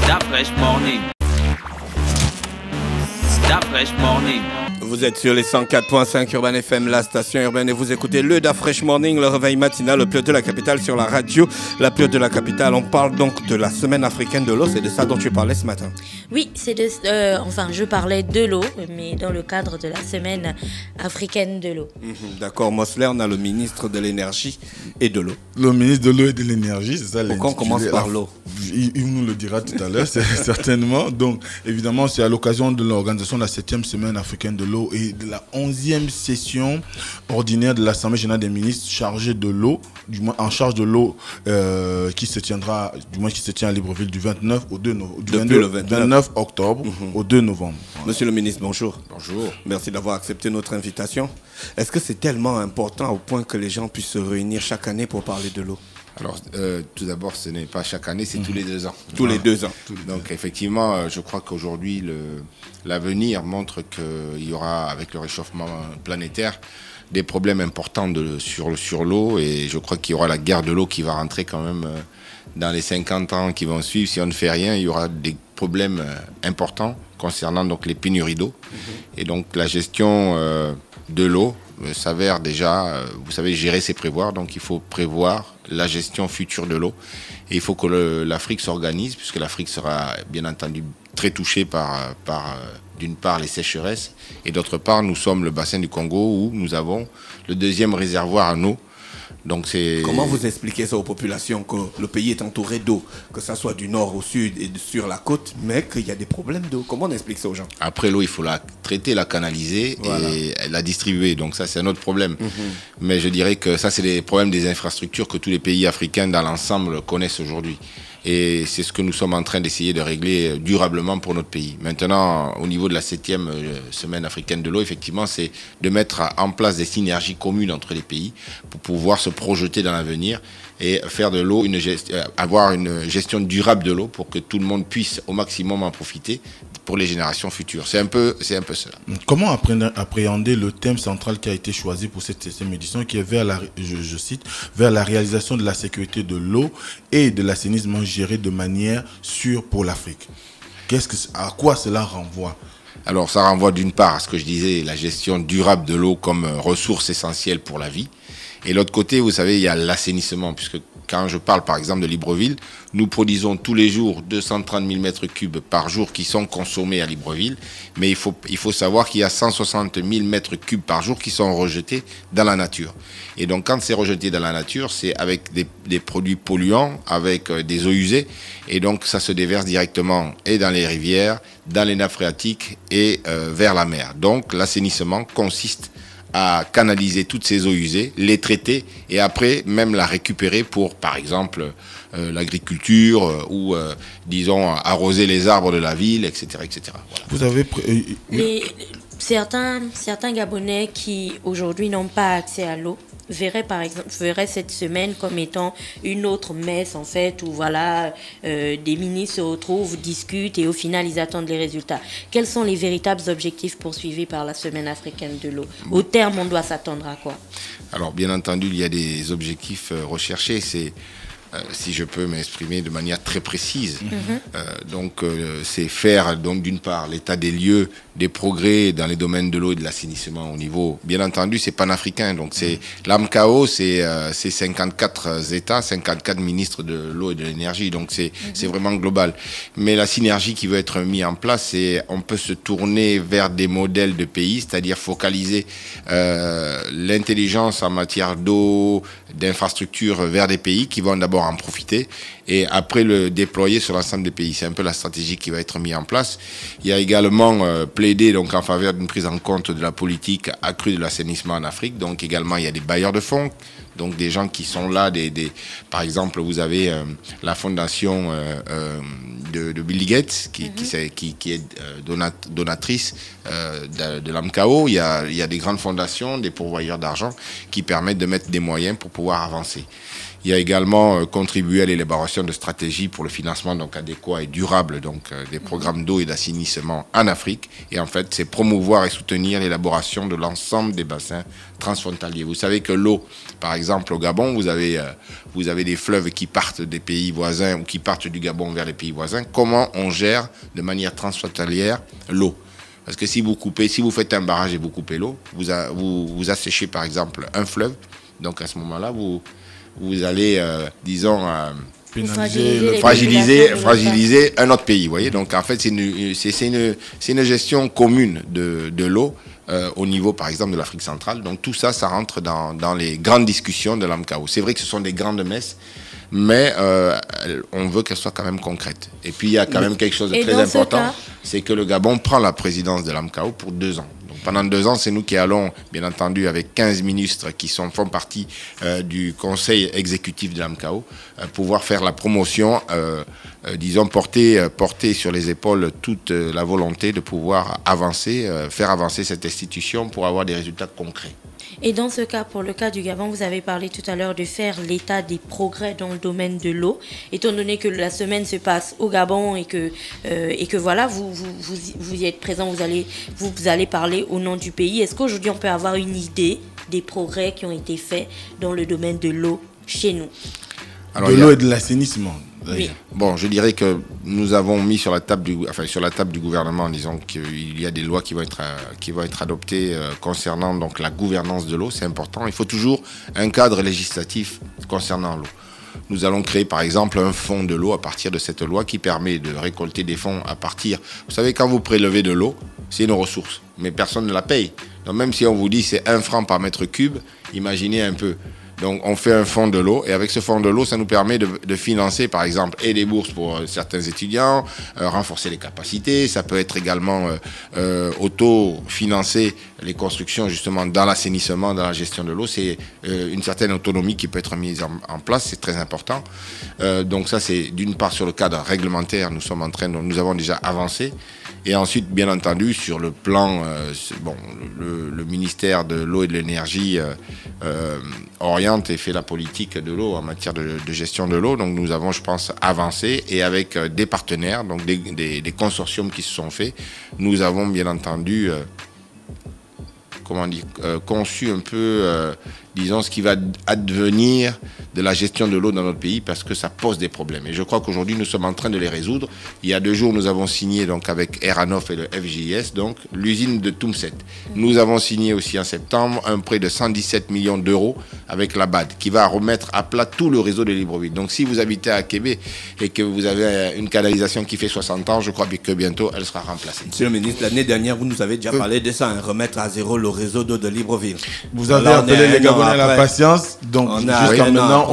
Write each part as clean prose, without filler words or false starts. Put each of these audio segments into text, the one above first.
Da Fresh Morning. Da Fresh Morning. Vous êtes sur les 104.5 Urban FM, la station urbaine, et vous écoutez le Da Fresh Morning, le réveil matinal, le plus de la capitale sur la radio, la plus de la capitale. On parle donc de la semaine africaine de l'eau, c'est de ça dont tu parlais ce matin. Oui, je parlais de l'eau, mais dans le cadre de la semaine africaine de l'eau. D'accord, Mosler, on a le ministre de l'énergie et de l'eau. Le ministre de l'eau et de l'énergie, c'est ça. Pourquoi on commence par l'eau? Il nous le dira tout à l'heure, certainement. Donc, évidemment, c'est à l'occasion de l'organisation de la 7e semaine africaine de l'eau et de la 11e session ordinaire de l'Assemblée générale des ministres chargée de l'eau, du moins en charge de l'eau, qui se tient à Libreville du 29 au 2 29 octobre au 2 novembre. Voilà. Monsieur le ministre, bonjour. Bonjour. Merci d'avoir accepté notre invitation. Est-ce que c'est tellement important au point que les gens puissent se réunir chaque année pour parler de l'eau? Alors, tout d'abord, ce n'est pas chaque année, c'est tous les 2 ans. Tous les 2 ans. Donc, effectivement, je crois qu'aujourd'hui, l'avenir montre qu'il y aura, avec le réchauffement planétaire, des problèmes importants sur l'eau. Et je crois qu'il y aura la guerre de l'eau qui va rentrer quand même dans les 50 ans qui vont suivre. Si on ne fait rien, il y aura des problèmes importants concernant donc les pénuries d'eau. Et donc, la gestion de l'eau s'avère déjà, vous savez, gérer c'est prévoir. Donc, il faut prévoir la gestion future de l'eau. Et il faut que l'Afrique s'organise, puisque l'Afrique sera bien entendu très touchée par d'une part les sécheresses, et d'autre part, nous sommes le bassin du Congo où nous avons le 2e réservoir en eau. Donc comment vous expliquez ça aux populations, que le pays est entouré d'eau, que ça soit du nord au sud et sur la côte, mais qu'il y a des problèmes d'eau? Comment on explique ça aux gens? Après, l'eau, il faut la traiter, la canaliser, voilà, et la distribuer. Donc ça, c'est un autre problème. Mais je dirais que ça, c'est les problèmes des infrastructures que tous les pays africains dans l'ensemble connaissent aujourd'hui. Et c'est ce que nous sommes en train d'essayer de régler durablement pour notre pays. Maintenant, au niveau de la 7e semaine africaine de l'eau, effectivement, c'est de mettre en place des synergies communes entre les pays pour pouvoir se projeter dans l'avenir et faire de l'eau avoir une gestion durable de l'eau pour que tout le monde puisse au maximum en profiter pour les générations futures. C'est un peu cela. Comment appréhender le thème central qui a été choisi pour cette 7e édition, qui est vers je cite, vers la réalisation de la sécurité de l'eau et de l'assainissement géré de manière sûre pour l'Afrique? À quoi cela renvoie? Alors, ça renvoie d'une part à ce que je disais, la gestion durable de l'eau comme ressource essentielle pour la vie. Et l'autre côté, vous savez, il y a l'assainissement, puisque quand je parle par exemple de Libreville, nous produisons tous les jours 230 000 mètres cubes par jour qui sont consommés à Libreville. Mais il faut savoir qu'il y a 160 000 mètres cubes par jour qui sont rejetés dans la nature. Et donc quand c'est rejeté dans la nature, c'est avec des produits polluants, avec des eaux usées. Et donc ça se déverse directement et dans les rivières, dans les nappes phréatiques et vers la mer. Donc l'assainissement consiste à canaliser toutes ces eaux usées, les traiter et après même la récupérer pour, par exemple, l'agriculture ou, disons, arroser les arbres de la ville, etc. etc. Voilà. Vous avez... Certains Gabonais qui aujourd'hui n'ont pas accès à l'eau verraient cette semaine comme étant une autre messe en fait, où voilà, des ministres se retrouvent, discutent et au final ils attendent les résultats. Quels sont les véritables objectifs poursuivis par la semaine africaine de l'eau? Au terme, on doit s'attendre à quoi? Alors bien entendu, il y a des objectifs recherchés, c'est si je peux m'exprimer de manière très précise. C'est faire donc d'une part l'état des lieux, des progrès dans les domaines de l'eau et de l'assainissement au niveau, bien entendu, c'est panafricain. Donc c'est l'AMCAO, c'est 54 États, 54 ministres de l'eau et de l'énergie. Donc c'est vraiment global. Mais la synergie qui veut être mise en place, c'est on peut se tourner vers des modèles de pays, c'est-à-dire focaliser l'intelligence en matière d'eau, d'infrastructures vers des pays qui vont d'abord en profiter et après le déployer sur l'ensemble des pays. C'est un peu la stratégie qui va être mise en place. Il y a également plaidé donc en faveur d'une prise en compte de la politique accrue de l'assainissement en Afrique. Donc également il y a des bailleurs de fonds, donc des gens qui sont là, par exemple vous avez la fondation de Bill Gates qui est donatrice de l'AMCAO. Il y a des grandes fondations, des pourvoyeurs d'argent qui permettent de mettre des moyens pour pouvoir avancer. Il y a également contribué à l'élaboration de stratégies pour le financement donc adéquat et durable donc des programmes d'eau et d'assainissement en Afrique. Et en fait, c'est promouvoir et soutenir l'élaboration de l'ensemble des bassins transfrontaliers. Vous savez que l'eau, par exemple au Gabon, vous avez des fleuves qui partent des pays voisins ou qui partent du Gabon vers les pays voisins. Comment on gère de manière transfrontalière l'eau? Parce que si vous faites un barrage et vous coupez l'eau, vous asséchez par exemple un fleuve. Donc à ce moment-là, vous allez, disons, fragiliser un autre pays. Vous voyez. Donc en fait, c'est une gestion commune de l'eau au niveau, par exemple, de l'Afrique centrale. Donc tout ça, ça rentre dans les grandes discussions de l'AMCAO. C'est vrai que ce sont des grandes messes, mais on veut qu'elles soient quand même concrètes. Et puis il y a quand même quelque chose de très important, c'est que le Gabon prend la présidence de l'AMCAO pour 2 ans. Pendant 2 ans, c'est nous qui allons, bien entendu, avec 15 ministres qui font partie du conseil exécutif de l'AMCAO, pouvoir faire la promotion, disons, porter sur les épaules toute la volonté de pouvoir avancer, faire avancer cette institution pour avoir des résultats concrets. Et dans ce cas, pour le cas du Gabon, vous avez parlé tout à l'heure de faire l'état des progrès dans le domaine de l'eau. Étant donné que la semaine se passe au Gabon et que voilà, vous y êtes présent, vous allez parler au nom du pays. Est-ce qu'aujourd'hui, on peut avoir une idée des progrès qui ont été faits dans le domaine de l'eau chez nous? Alors, de l'eau et de l'assainissement. Oui. Bon, je dirais que nous avons mis sur la table du gouvernement, disons qu'il y a des lois qui vont être adoptées concernant donc la gouvernance de l'eau. C'est important. Il faut toujours un cadre législatif concernant l'eau. Nous allons créer par exemple un fonds de l'eau à partir de cette loi qui permet de récolter des fonds à partir. Vous savez, quand vous prélevez de l'eau, c'est une ressource, mais personne ne la paye. Donc même si on vous dit c'est 1 franc par mètre cube, imaginez un peu. Donc on fait un fonds de l'eau et avec ce fonds de l'eau, ça nous permet de financer par exemple et des bourses pour certains étudiants, renforcer les capacités. Ça peut être également auto-financer les constructions justement dans l'assainissement, dans la gestion de l'eau. C'est une certaine autonomie qui peut être mise en place, c'est très important. Donc ça c'est d'une part sur le cadre réglementaire, nous avons déjà avancé. Et ensuite, bien entendu, sur le plan, le ministère de l'eau et de l'énergie oriente et fait la politique de l'eau en matière de gestion de l'eau. Donc nous avons, je pense, avancé et avec des partenaires, donc des consortiums qui se sont faits, nous avons bien entendu conçu un peu, disons, ce qui va advenir de la gestion de l'eau dans notre pays parce que ça pose des problèmes. Et je crois qu'aujourd'hui, nous sommes en train de les résoudre. Il y a 2 jours, nous avons signé donc, avec Eranov et le FJS, donc l'usine de Toumset. Nous avons signé aussi en septembre un prêt de 117 millions d'euros avec la BAD qui va remettre à plat tout le réseau de Libreville. Donc si vous habitez à Québec et que vous avez une canalisation qui fait 60 ans, je crois que bientôt, elle sera remplacée. Monsieur le ministre, l'année dernière, vous nous avez déjà parlé de ça, remettre à zéro le réseau d'eau de Libreville. Vous avez appelé les Gabonais à la patience, donc jusqu'à maintenant,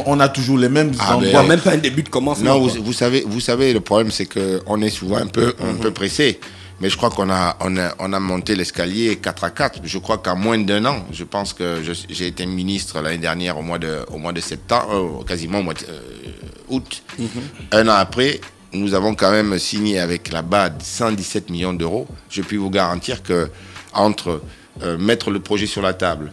on a toujours les mêmes endroits. Même pas un début de commencement. Non, vous savez, le problème, c'est qu'on est souvent un peu pressé. Mais je crois qu'on a monté l'escalier 4 à 4. Je crois qu'en moins d'1 an, je pense que j'ai été ministre l'année dernière au mois de septembre, quasiment au mois d'août. 1 an après, nous avons quand même signé avec la BAD 117 millions d'euros. Je puis vous garantir que entre mettre le projet sur la table,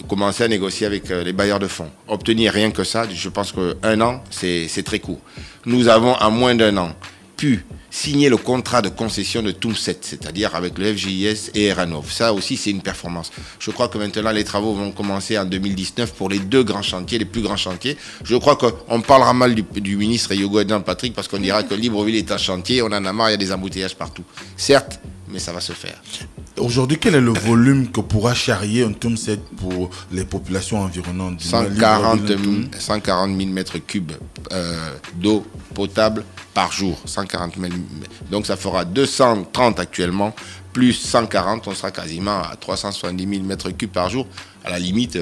commencer à négocier avec les bailleurs de fonds, obtenir rien que ça, je pense qu'1 an, c'est très court. Nous avons en moins d'1 an pu signer le contrat de concession de Toumset, c'est-à-dire avec le FJS et Eranov. Ça aussi, c'est une performance. Je crois que maintenant, les travaux vont commencer en 2019 pour les 2 grands chantiers, les plus grands chantiers. Je crois qu'on parlera mal du ministre Yogo Ednan Patrick parce qu'on dira que Libreville est un chantier, on en a marre, il y a des embouteillages partout. Certes, mais ça va se faire. Aujourd'hui, quel est le volume que pourra charrier un Toumset pour les populations environnantes? 140 000 mètres cubes d'eau potable par jour. 140 000. Donc ça fera 230 actuellement, plus 140, on sera quasiment à 370 000 mètres cubes par jour. À la limite,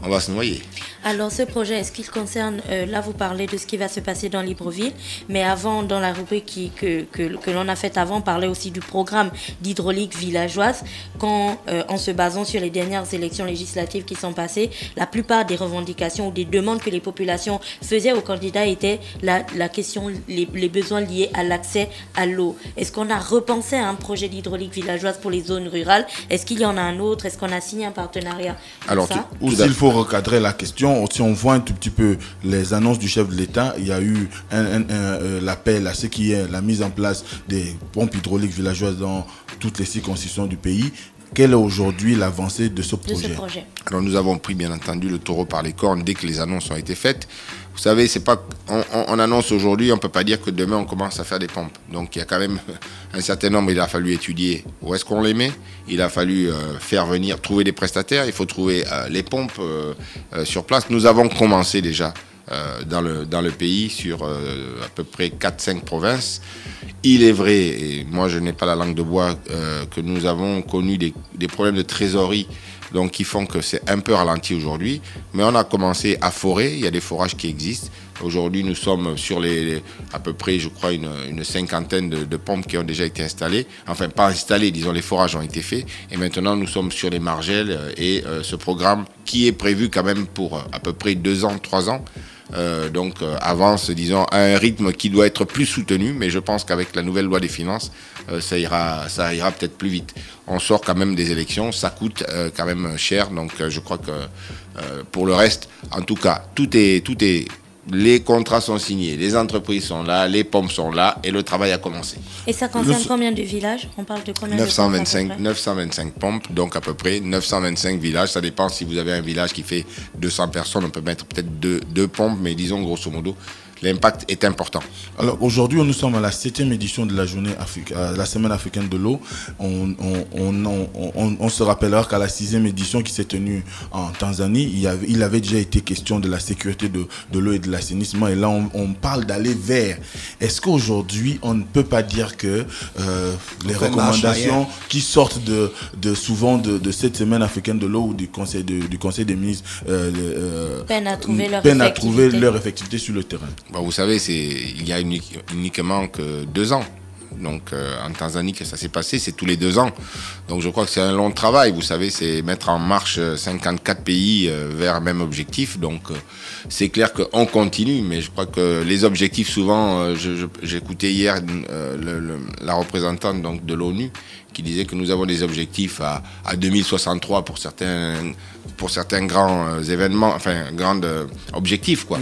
on va se noyer. Alors ce projet, est-ce qu'il concerne, là vous parlez de ce qui va se passer dans Libreville, mais avant, dans la rubrique que l'on a faite avant, on parlait aussi du programme d'hydraulique villageoise, quand en se basant sur les dernières élections législatives qui sont passées, la plupart des revendications ou des demandes que les populations faisaient aux candidats étaient la question, les besoins liés à l'accès à l'eau. Est-ce qu'on a repensé à un projet d'hydraulique villageoise pour les zones rurales? Est-ce qu'il y en a un autre? Est-ce qu'on a signé un partenariat pour ça? Ou s'il faut faut recadrer la question. Si on voit un tout petit peu les annonces du chef de l'État, il y a eu l'appel à ce qui est la mise en place des pompes hydrauliques villageoises dans toutes les circonscriptions du pays. Quelle est aujourd'hui l'avancée de ce projet? Alors nous avons pris bien entendu le taureau par les cornes dès que les annonces ont été faites. Vous savez, c'est pas on annonce aujourd'hui, on peut pas dire que demain on commence à faire des pompes. Donc il y a quand même un certain nombre, il a fallu étudier où est-ce qu'on les met. Il a fallu faire venir, trouver des prestataires, il faut trouver les pompes sur place. Nous avons commencé déjà dans le pays sur à peu près 4-5 provinces. Il est vrai, et moi je n'ai pas la langue de bois, que nous avons connu des problèmes de trésorerie, donc qui font que c'est un peu ralenti aujourd'hui. Mais on a commencé à forer, il y a des forages qui existent. Aujourd'hui nous sommes sur à peu près, je crois, une cinquantaine de pompes qui ont déjà été installées. Enfin pas installées, disons les forages ont été faits. Et maintenant nous sommes sur les margelles et ce programme qui est prévu quand même pour à peu près 2 ans, 3 ans. Avance, disons, à un rythme qui doit être plus soutenu, mais je pense qu'avec la nouvelle loi des finances, ça ira peut-être plus vite. On sort quand même des élections, ça coûte quand même cher, donc je crois que pour le reste, en tout cas, tout est les contrats sont signés, les entreprises sont là, les pompes sont là et le travail a commencé. Et ça concerne combien de villages? On parle de combien 925 pompes, donc à peu près 925 villages. Ça dépend si vous avez un village qui fait 200 personnes, on peut mettre peut-être deux pompes, mais disons grosso modo, l'impact est important. Alors aujourd'hui, nous sommes à la 7e édition de la journée la semaine africaine de l'eau. On se rappellera qu'à la 6e édition qui s'est tenue en Tanzanie, il avait déjà été question de la sécurité de l'eau et de l'assainissement. Et là, on parle d'aller vers. Est-ce qu'aujourd'hui, on ne peut pas dire que les recommandations qui sortent souvent de cette semaine africaine de l'eau ou du conseil des ministres peinent à trouver leur effectivité sur le terrain? Bon, vous savez, il y a uniquement que 2 ans. Donc en Tanzanie que ça s'est passé, c'est tous les 2 ans. Donc je crois que c'est un long travail. Vous savez, c'est mettre en marche 54 pays vers un même objectif. Donc c'est clair qu'on continue, mais je crois que les objectifs, souvent, j'écoutais hier la représentante donc, de l'ONU qui disait que nous avons des objectifs à 2063 pour certains grands événements, enfin grands objectifs, quoi.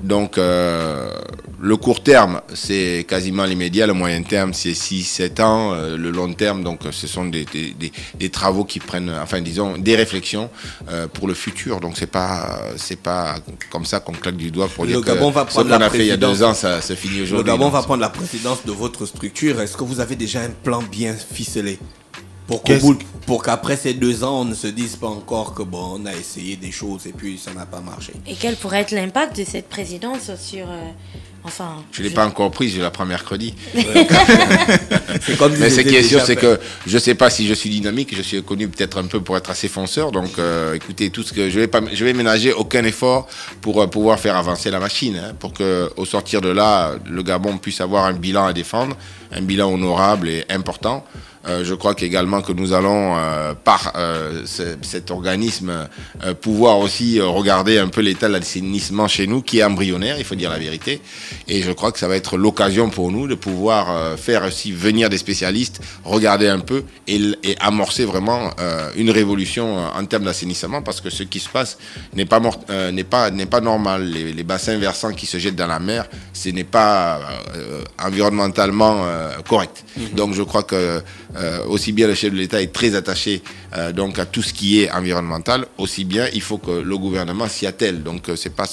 Donc le court terme, c'est quasiment l'immédiat, le moyen terme, c'est 6-7 ans, le long terme, donc ce sont des travaux qui prennent, enfin disons, des réflexions pour le futur. Donc c'est pas comme ça qu'on claque du doigt pour dire que ce qu'on a fait il y a 2 ans, ça se finit aujourd'hui. Le Gabon va prendre la présidence de votre structure. Est-ce que vous avez déjà un plan bien ficelé pour qu'après ces 2 ans, on ne se dise pas encore que bon, on a essayé des choses et puis ça n'a pas marché? Et quel pourrait être l'impact de cette présidence sur... je ne l'ai pas encore prise, je la prends mercredi. Comme mais ce qui est sûr, c'est que je ne sais pas si je suis dynamique, je suis connu peut-être un peu pour être assez fonceur. Donc écoutez, tout ce que je vais ménager aucun effort pour pouvoir faire avancer la machine, hein, pour qu'au sortir de là, le Gabon puisse avoir un bilan à défendre, un bilan honorable et important. Je crois qu'également que nous allons, par cet organisme, pouvoir aussi regarder un peu l'état de l'assainissement chez nous, qui est embryonnaire, il faut dire la vérité. Et je crois que ça va être l'occasion pour nous de pouvoir faire aussi venir des spécialistes, regarder un peu et amorcer vraiment une révolution en termes d'assainissement, parce que ce qui se passe n'est pas normal. Les bassins versants qui se jettent dans la mer, ce n'est pas environnementalement correct. Donc je crois que aussi bien le chef de l'État est très attaché donc à tout ce qui est environnemental, aussi bien il faut que le gouvernement s'y attelle. Donc c'est pas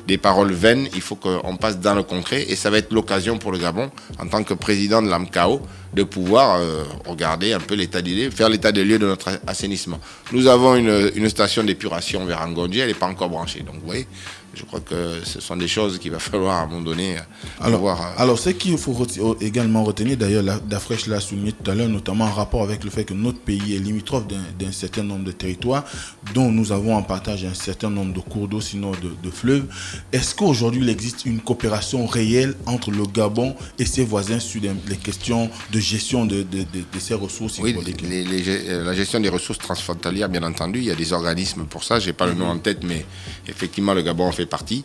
des paroles vaines, il faut qu'on passe dans le concret, et ça va être l'occasion pour le Gabon, en tant que président de l'AMCAO, de pouvoir regarder un peu l'état des lieux, faire l'état des lieux de notre assainissement. Nous avons une station d'épuration vers Angondié, elle n'est pas encore branchée. Donc vous voyez, je crois que ce sont des choses qu'il va falloir à un moment donné voir. Alors, ce qu'il faut également retenir, d'ailleurs, Dafresh l'a souligné tout à l'heure, notamment en rapport avec le fait que notre pays est limitrophe d'un certain nombre de territoires, dont nous avons en partage un certain nombre de cours d'eau, sinon de fleuves. Est-ce qu'aujourd'hui, il existe une coopération réelle entre le Gabon et ses voisins sur les questions de gestion de ces ressources hydrauliques? La gestion des ressources transfrontalières, bien entendu, il y a des organismes pour ça. Je n'ai pas le nom en tête, mais effectivement, le Gabon fait parties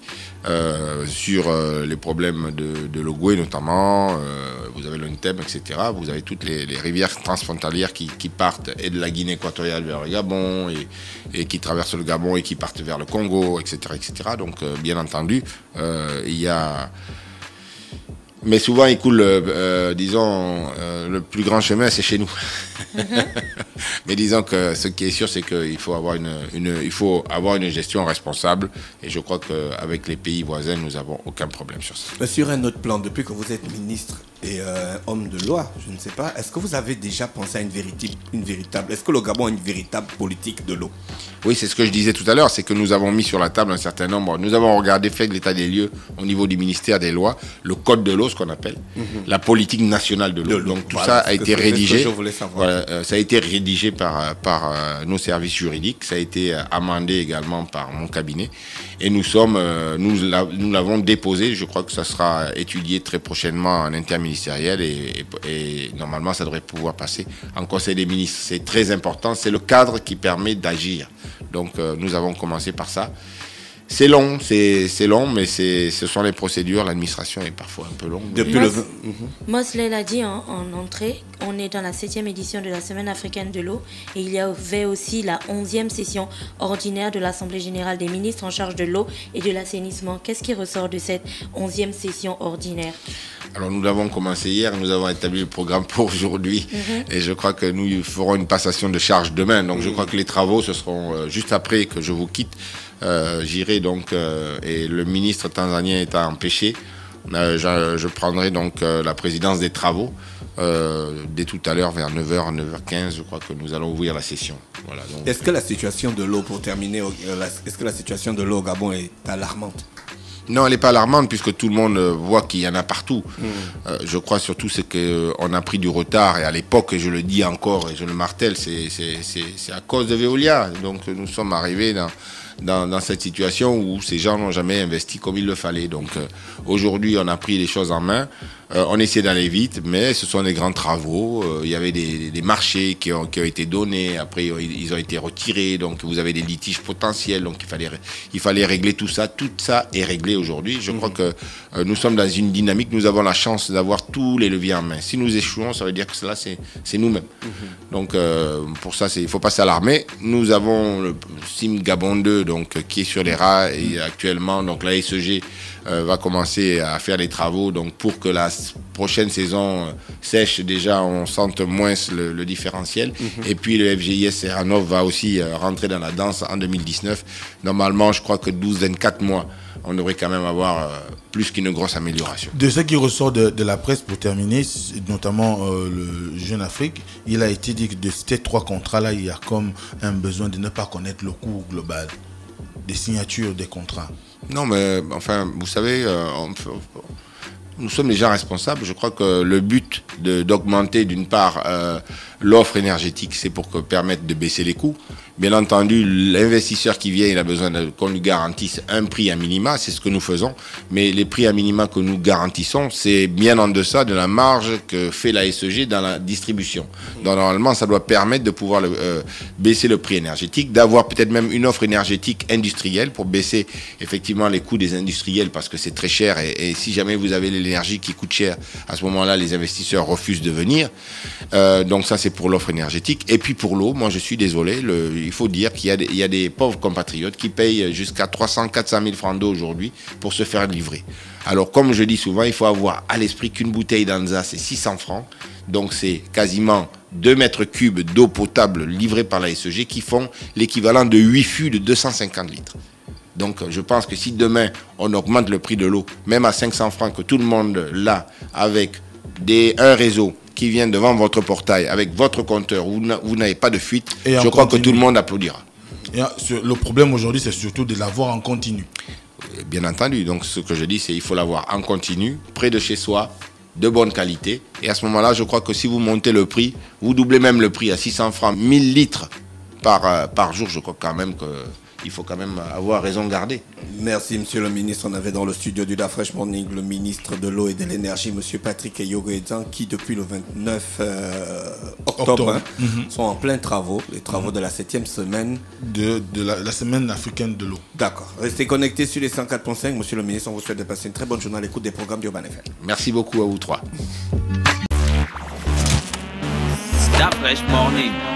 sur les problèmes de l'Ogooué notamment. Vous avez le Ntem, etc. Vous avez toutes les rivières transfrontalières qui partent et de la Guinée équatoriale vers le Gabon et qui traversent le Gabon et qui partent vers le Congo, etc. etc. Donc, bien entendu, il y a... Mais souvent, il coule, disons, le plus grand chemin, c'est chez nous. Mais disons que ce qui est sûr, c'est qu'il faut avoir une gestion responsable. Et je crois qu'avec les pays voisins, nous n'avons aucun problème sur ça. Sur un autre plan, depuis que vous êtes ministre et homme de loi, je ne sais pas, est-ce que vous avez déjà pensé à une véritable... Est-ce que le Gabon a une véritable politique de l'eau? Oui, c'est ce que je disais tout à l'heure, c'est que nous avons mis sur la table un certain nombre... Nous avons regardé, fait l'état des lieux au niveau du ministère des lois, le code de l'eau, ce qu'on appelle, la politique nationale de l'eau. Donc tout ça a été rédigé. Voilà, ça a été rédigé par nos services juridiques, ça a été amendé également par mon cabinet. Et nous l'avons déposé, je crois que ça sera étudié très prochainement en interministériel et normalement ça devrait pouvoir passer en Conseil des ministres. C'est très important, c'est le cadre qui permet d'agir. Donc nous avons commencé par ça. C'est long, mais ce sont les procédures. L'administration est parfois un peu longue. Mosley l'a dit en entrée, on est dans la 7e édition de la Semaine africaine de l'eau et il y avait aussi la 11e session ordinaire de l'Assemblée générale des ministres en charge de l'eau et de l'assainissement. Qu'est-ce qui ressort de cette 11e session ordinaire? Alors nous l'avons commencé hier, nous avons établi le programme pour aujourd'hui et je crois que nous ferons une passation de charge demain. Donc je crois que les travaux, ce seront juste après que je vous quitte. J'irai donc, et le ministre tanzanien étant empêché, je prendrai donc la présidence des travaux dès tout à l'heure vers 9h, 9h15, je crois que nous allons ouvrir la session. Voilà, donc... Est-ce que la situation de l'eau, pour terminer, est-ce que la situation de l'eau au Gabon est alarmante? Non, elle n'est pas alarmante puisque tout le monde voit qu'il y en a partout. Je crois surtout c'est qu'on a pris du retard et à l'époque, et je le dis encore et je le martèle, c'est à cause de Veolia. Donc nous sommes arrivés dans cette situation où ces gens n'ont jamais investi comme il le fallait. Donc aujourd'hui, on a pris les choses en main. On essaie d'aller vite, mais ce sont des grands travaux. Il y avait des marchés qui ont été donnés. Après, ils ont été retirés. Donc, vous avez des litiges potentiels. Donc, il fallait régler tout ça. Tout ça est réglé aujourd'hui. Je crois que nous sommes dans une dynamique. Nous avons la chance d'avoir tous les leviers en main. Si nous échouons, ça veut dire que cela, c'est nous-mêmes. Donc, pour ça, il ne faut pas s'alarmer. Nous avons le Sim Gabon 2, donc, qui est sur les rails et actuellement. Donc, la SEG va commencer à faire les travaux donc pour que la prochaine saison sèche déjà on sente moins le différentiel et puis le FGIS Serranov va aussi rentrer dans la danse en 2019. Normalement je crois que 12-24 mois on devrait quand même avoir plus qu'une grosse amélioration. De ce qui ressort de la presse pour terminer, notamment le Jeune Afrique, il a été dit que de ces 3 contrats-là, il y a comme un besoin de ne pas connaître le coût global des signatures des contrats. Non, mais enfin, vous savez, nous sommes les gens responsables. Je crois que le but d'augmenter d'une part l'offre énergétique, c'est pour permettre de baisser les coûts. Bien entendu, l'investisseur qui vient, il a besoin qu'on lui garantisse un prix à minima, c'est ce que nous faisons. Mais les prix à minima que nous garantissons, c'est bien en deçà de la marge que fait la SEG dans la distribution. Donc normalement, ça doit permettre de pouvoir baisser le prix énergétique, d'avoir peut-être même une offre énergétique industrielle pour baisser effectivement les coûts des industriels parce que c'est très cher. Et si jamais vous avez l'énergie qui coûte cher, à ce moment-là, les investisseurs refusent de venir. Donc ça, c'est pour l'offre énergétique. Et puis pour l'eau, moi je suis désolé, il faut dire qu'il y a des pauvres compatriotes qui payent jusqu'à 300-400 000 francs d'eau aujourd'hui pour se faire livrer. Alors comme je dis souvent, il faut avoir à l'esprit qu'une bouteille d'Anza, c'est 600 francs. Donc c'est quasiment 2 mètres cubes d'eau potable livrée par la SEG qui font l'équivalent de 8 fûts de 250 litres. Donc je pense que si demain on augmente le prix de l'eau, même à 500 francs, que tout le monde l'a avec un réseau qui vient devant votre portail avec votre compteur, où vous n'avez pas de fuite, je crois que tout le monde applaudira. Et le problème aujourd'hui, c'est surtout de l'avoir en continu. Bien entendu, donc ce que je dis, c'est qu'il faut l'avoir en continu, près de chez soi, de bonne qualité. Et à ce moment-là, je crois que si vous montez le prix, vous doublez même le prix à 600 francs, 1000 litres par jour, je crois quand même que il faut quand même avoir raison garder. Merci, monsieur le ministre. On avait dans le studio du Fresh Morning le ministre de l'eau et de l'énergie, monsieur Patrick Eyogo-Edzan, qui depuis le 29 octobre sont en plein travaux, les travaux de la 7e semaine. De la semaine africaine de l'eau. D'accord. Restez connectés sur les 104.5. Monsieur le ministre, on vous souhaite de passer une très bonne journée à l'écoute des programmes d'Urban FM. Merci beaucoup à vous trois. Da Fresh Morning.